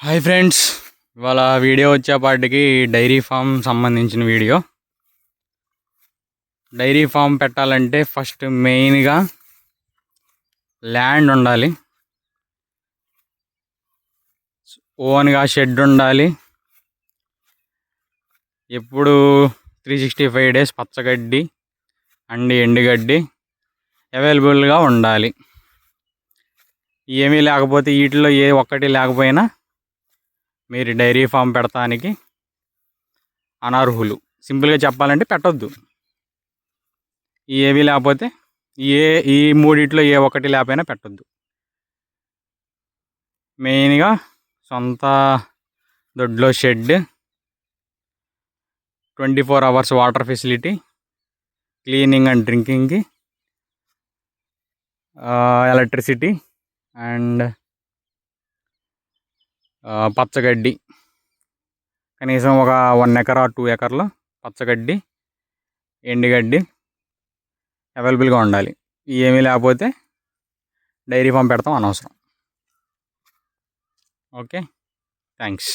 Hi friends, ఇవాళ video వచ్చేపాటికి dairy farm సంబంధించిన వీడియో. డైరీ ఫామ్ పెట్టాలంటే ఫస్ట్ మెయిన్గా ల్యాండ్ ఉండాలి, ఓన్గా షెడ్ ఉండాలి, ఎప్పుడు 365 days పచ్చగడ్డి అండ్ ఎండుగడ్డి అవైలబుల్గా ఉండాలి. ఏమీ లేకపోతే వీటిలో ఏ ఒక్కటి లేకపోయినా మీరు డైరీ ఫామ్ పెడతానికి అనర్హులు. సింపుల్గా చెప్పాలంటే పెట్టొద్దు. ఏమీ లేకపోతే ఈ మూడిట్లో ఏ ఒక్కటి లేకపోయినా పెట్టొద్దు. మెయిన్గా సొంత దొడ్లో shed, 24 hours water facility, cleaning and డ్రింకింగ్కి, ఎలక్ట్రిసిటీ అండ్ పచ్చగడ్డి. కనీసం ఒక 1 acre or 2 acres పచ్చగడ్డి, ఎండుగడ్డి అవైలబుల్గా ఉండాలి. ఏమీ లేకపోతే డైరీ ఫామ్ పెడతాం అనవసరం. Okay, thanks.